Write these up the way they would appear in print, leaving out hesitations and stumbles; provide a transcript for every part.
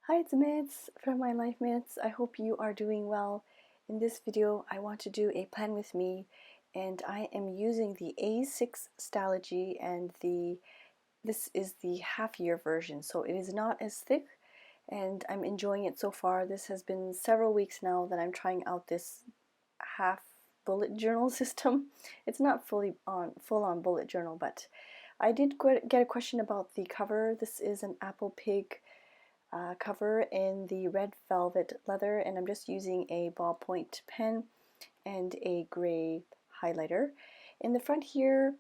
Hi, it's Mitz from My Life Mitz. I hope you are doing well. In this video, I want to do a plan with me, and I am using the A6 Stalogy, and this is the half-year version, so it is not as thick, and I'm enjoying it so far. This has been several weeks now that I'm trying out this half bullet journal system. It's not full-on bullet journal, but I did get a question about the cover. This is an apple pig cover in the red velvet leather, and I'm just using a ballpoint pen and a gray highlighter. In the front here,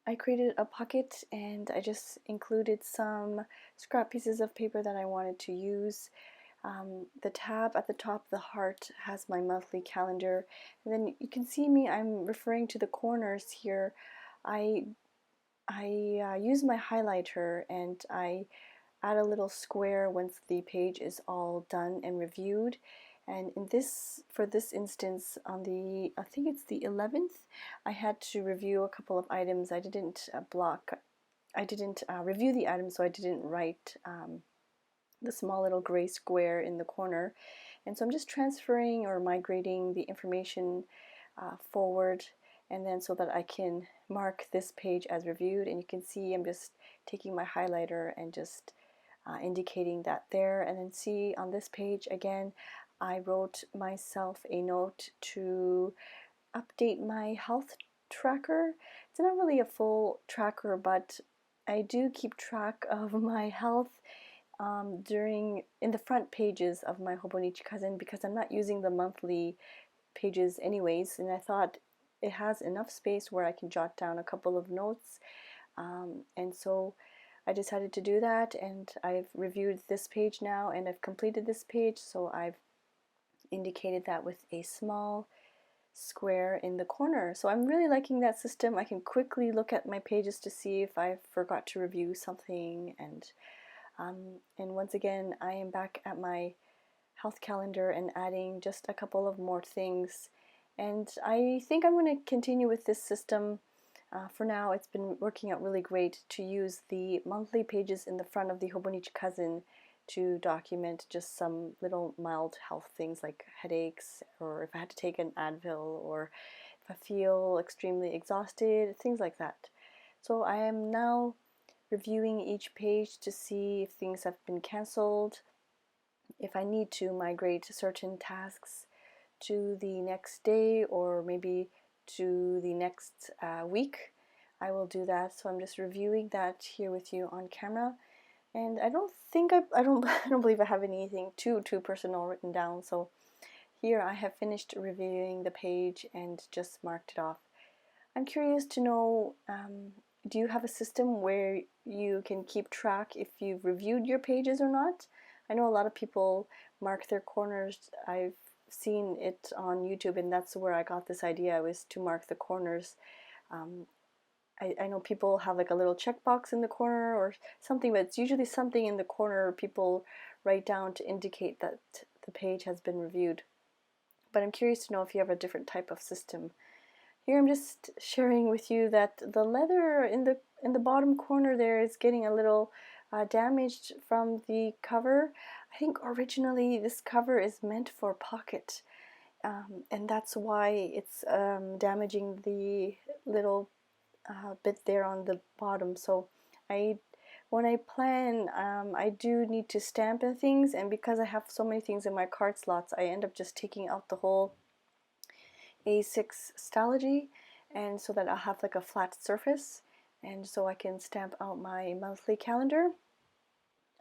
I created a pocket and I just included some scrap pieces of paper that I wanted to use. The tab at the top, the heart, has my monthly calendar, and then you can see me, I'm referring to the corners here. I use my highlighter and I add a little square once the page is all done and reviewed. And for this instance, on the, I think it's the 11th, I had to review a couple of items. I didn't review the items, so I didn't write the small little gray square in the corner. And so I'm just transferring or migrating the information forward, and then so that I can mark this page as reviewed. And you can see I'm just taking my highlighter and just indicating that there. And then see on this page again, I wrote myself a note to update my health tracker. It's not really a full tracker, but I do keep track of my health in the front pages of my Hobonichi Cousin, because I'm not using the monthly pages anyways, and I thought it has enough space where I can jot down a couple of notes, and so I decided to do that, and I've reviewed this page now and I've completed this page, so I've indicated that with a small square in the corner. So I'm really liking that system. I can quickly look at my pages to see if I forgot to review something, and once again I am back at my health calendar and adding just a couple of more things, and I think I'm going to continue with this system. For now, it's been working out really great to use the monthly pages in the front of the Hobonichi Cousin to document just some little mild health things like headaches, or if I had to take an Advil, or if I feel extremely exhausted, things like that. So I am now reviewing each page to see if things have been cancelled, if I need to migrate certain tasks to the next day or maybe to the next week, I will do that. So I'm just reviewing that here with you on camera, and I don't think I don't I don't believe I have anything too personal written down. So here I have finished reviewing the page and just marked it off. I'm curious to know, do you have a system where you can keep track if you've reviewed your pages or not? I know a lot of people mark their corners. I've seen it on YouTube, and that's where I got this idea, was to mark the corners. I know people have like a little checkbox in the corner or something, but it's usually something in the corner people write down to indicate that the page has been reviewed. But I'm curious to know if you have a different type of system. Here I'm just sharing with you that the leather in the bottom corner there is getting a little damaged from the cover. I think originally this cover is meant for pocket, and that's why it's damaging the little bit there on the bottom. So when I plan, I do need to stamp and things, and because I have so many things in my card slots, I end up just taking out the whole A6 Stalogy, and so that I'll have like a flat surface, and so I can stamp out my monthly calendar.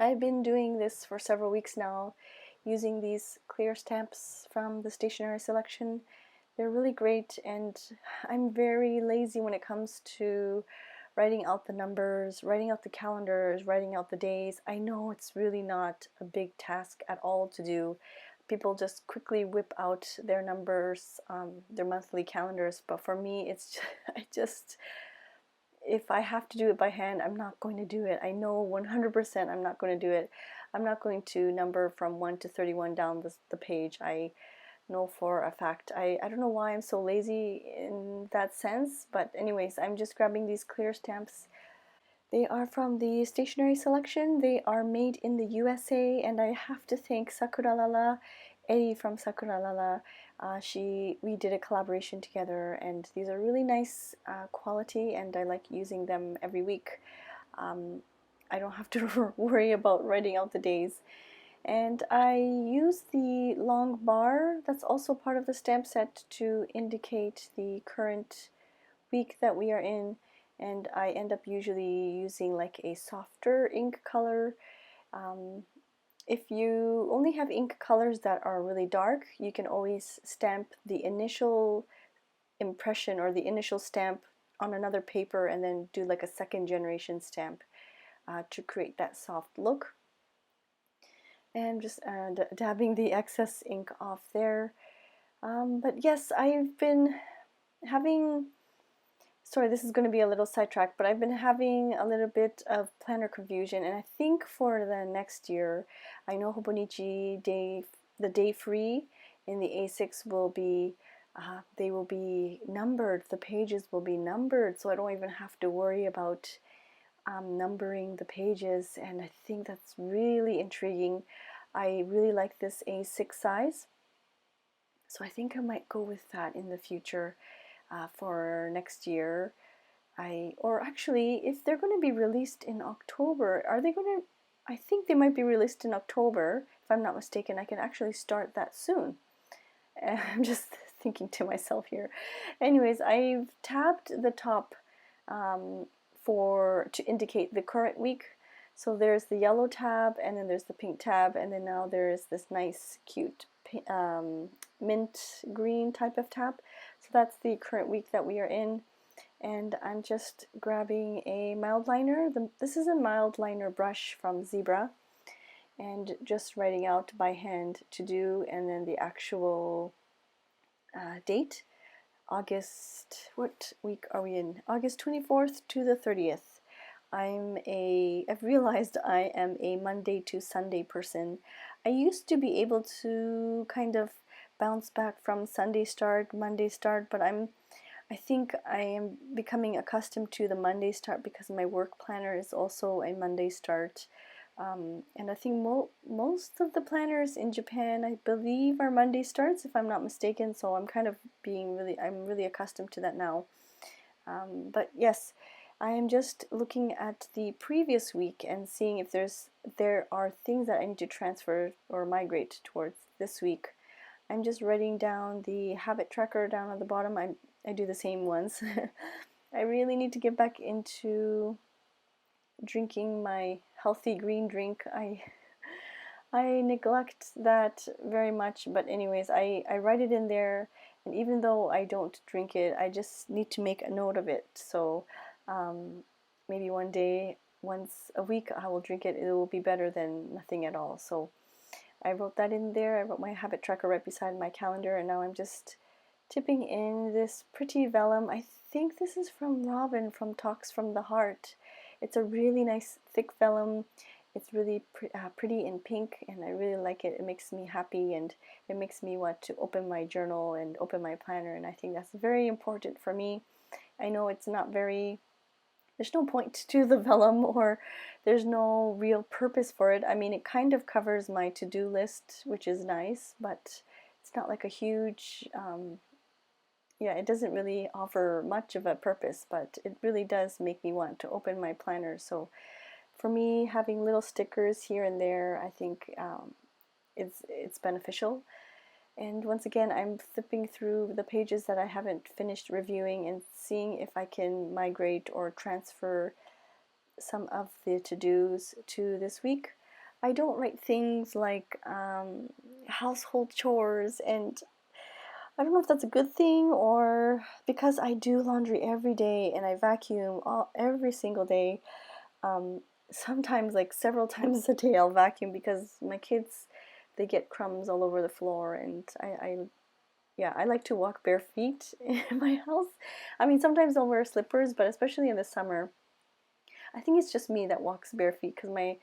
I've been doing this for several weeks now, using these clear stamps from the stationery selection. They're really great, and I'm very lazy when it comes to writing out the numbers, writing out the calendars, writing out the days. I know it's really not a big task at all to do. People just quickly whip out their numbers, their monthly calendars, but for me it's just if I have to do it by hand, I'm not going to do it. I know 100% I'm not going to do it. I'm not going to number from 1 to 31 down the page. I know for a fact. I don't know why I'm so lazy in that sense, but anyways, I'm just grabbing these clear stamps. They are from the stationery selection. They are made in the USA, and I have to thank Sakuralala, Eddie from Sakuralala. We did a collaboration together, and these are really nice quality, and I like using them every week. Um, I don't have to worry about writing out the days. And I use the long bar that's also part of the stamp set to indicate the current week that we are in, and I end up usually using like a softer ink color. Um, if you only have ink colors that are really dark, you can always stamp the initial impression or the initial stamp on another paper and then do like a second generation stamp to create that soft look. And just dabbing the excess ink off there. But yes, I've been having, sorry, this is going to be a little sidetrack, but I've been having a little bit of planner confusion, and I think for the next year, I know Hobonichi day, the day free in the A6 will be, they will be numbered, the pages will be numbered, so I don't even have to worry about numbering the pages, and I think that's really intriguing. I really like this A6 size, so I think I might go with that in the future for next year. Or actually, if they're going to be released in October, are they going to? I think they might be released in October, if I'm not mistaken. I can actually start that soon. I'm just thinking to myself here. Anyways, I've tabbed the top to indicate the current week. So there's the yellow tab, and then there's the pink tab, and then now there's this nice, cute mint green type of tab. So that's the current week that we are in. And I'm just grabbing a mild liner. This is a mild liner brush from Zebra, and just writing out by hand to do, and then the actual date. What week are we in? August 24th to the 30th. I've realized I am a Monday to Sunday person. I used to be able to kind of bounce back from Sunday start, Monday start, but I think I am becoming accustomed to the Monday start because my work planner is also a Monday start. And I think most of the planners in Japan, I believe, are Monday starts, if I'm not mistaken. So I'm kind of I'm really accustomed to that now. But yes, I am just looking at the previous week and seeing if there are things that I need to transfer or migrate towards this week. I'm just writing down the habit tracker down at the bottom. I do the same ones. I really need to get back into drinking my healthy green drink. I neglect that very much, but anyways, I write it in there, and even though I don't drink it, I just need to make a note of it. So maybe one day, once a week, I will drink it. It will be better than nothing at all. So I wrote that in there. I wrote my habit tracker right beside my calendar, and now I'm just tipping in this pretty vellum. I think this is from Robin from Talks from the Heart. It's a really nice thick vellum. It's really pretty in pink, and I really like it. It makes me happy, and it makes me want to open my journal and open my planner, and I think that's very important for me. I know it's not very, there's no point to the vellum, or there's no real purpose for it. I mean, it kind of covers my to-do list, which is nice, but it's not like a huge yeah, it doesn't really offer much of a purpose, but it really does make me want to open my planner. So for me, having little stickers here and there, I think it's beneficial. And once again, I'm flipping through the pages that I haven't finished reviewing and seeing if I can migrate or transfer some of the to-dos to this week. I don't write things like household chores, and I don't know if that's a good thing, or because I do laundry every day and I vacuum every single day. Um, Sometimes, like several times a day, I'll vacuum because my kids, they get crumbs all over the floor, and yeah, I like to walk bare feet in my house. I mean, sometimes I'll wear slippers, but especially in the summer, I think it's just me that walks bare feet because my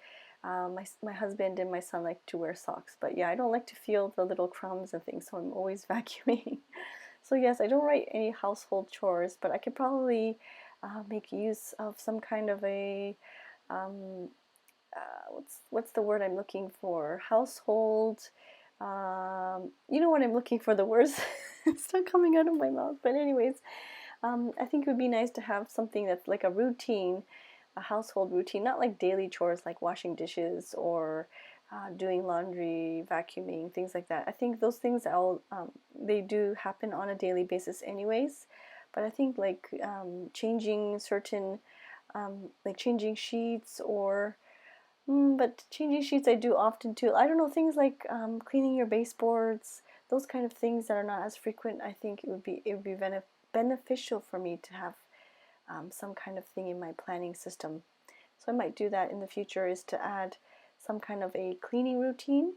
husband and my son like to wear socks. But yeah, I don't like to feel the little crumbs and things, so I'm always vacuuming. So yes, I don't write any household chores, but I could probably make use of some kind of a what's the word I'm looking for? Household. You know what I'm looking for, the words. It's not coming out of my mouth. But anyways, I think it would be nice to have something that's like a routine, a household routine, not like daily chores like washing dishes or doing laundry, vacuuming, things like that. I think those things they do happen on a daily basis anyways. But I think like changing certain, like changing sheets or but changing sheets I do often too. I don't know, things like cleaning your baseboards, those kind of things that are not as frequent. I think it would be beneficial for me to have some kind of thing in my planning system. So I might do that in the future, is to add some kind of a cleaning routine.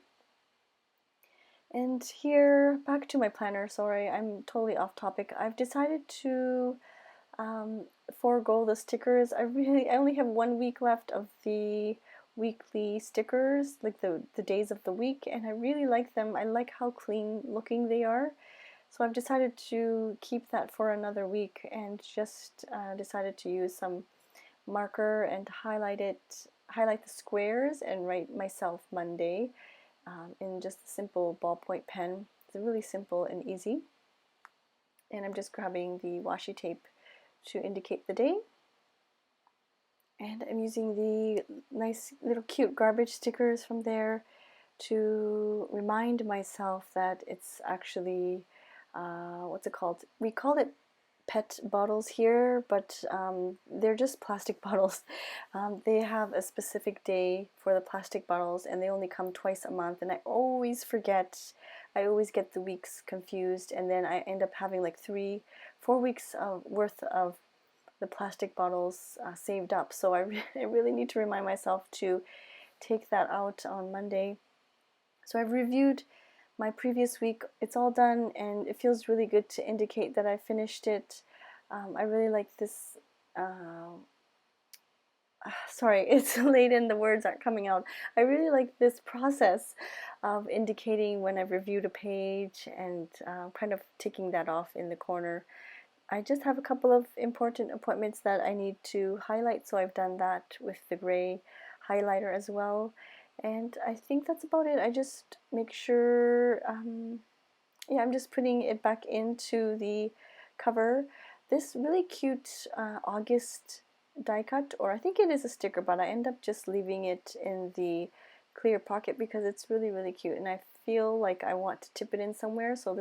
And here, back to my planner. Sorry, I'm totally off topic. I've decided to forego the stickers. I only have 1 week left of the weekly stickers, like the days of the week, and I really like them. I like how clean looking they are. So I've decided to keep that for another week and just decided to use some marker and highlight the squares and write myself Monday in just a simple ballpoint pen. It's really simple and easy. And I'm just grabbing the washi tape to indicate the day. And I'm using the nice little cute garbage stickers from there to remind myself that it's actually, what's it called? We call it PET bottles here, but they're just plastic bottles. They have a specific day for the plastic bottles, and they only come twice a month, and I always forget. I always get the weeks confused, and then I end up having like 4 weeks worth of the plastic bottles saved up. So I really need to remind myself to take that out on Monday. So I've reviewed my previous week. It's all done, and it feels really good to indicate that I finished it. I really like this. Sorry, it's late and the words aren't coming out. I really like this process of indicating when I've reviewed a page and kind of ticking that off in the corner. I just have a couple of important appointments that I need to highlight, so I've done that with the gray highlighter as well. And I think that's about it. I just make sure, yeah, I'm just putting it back into the cover. This really cute August die cut, or I think it is a sticker, but I end up just leaving it in the clear pocket because it's really, really cute, and I feel like I want to tip it in somewhere. So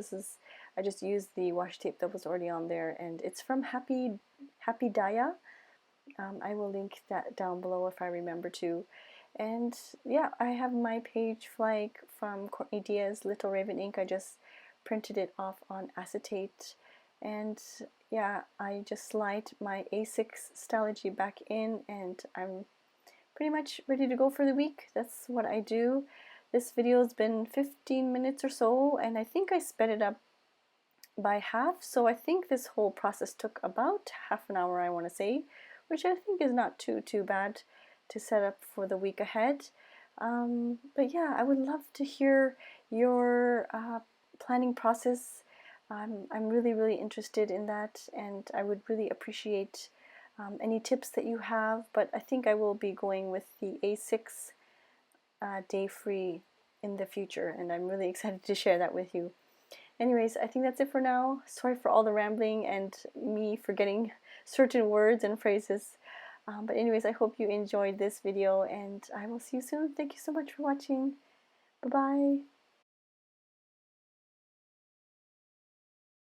I just used the washi tape that was already on there, and it's from Happy Daya. I will link that down below if I remember to. And yeah, I have my page flag from Courtney Diaz Little Raven ink. I just printed it off on acetate, and yeah, I just slide my A6 Stalogy back in, and I'm pretty much ready to go for the week. That's what I do. This video has been 15 minutes or so, and I think I sped it up by half, so I think this whole process took about half an hour, I want to say, which I think is not too bad to set up for the week ahead. But yeah, I would love to hear your planning process. I'm really interested in that, and I would really appreciate any tips that you have. But I think I will be going with the A6 day free in the future, and I'm really excited to share that with you. Anyways, I think that's it for now. Sorry for all the rambling and me forgetting certain words and phrases. But anyways, I hope you enjoyed this video, and I will see you soon. Thank you so much for watching. Bye-bye.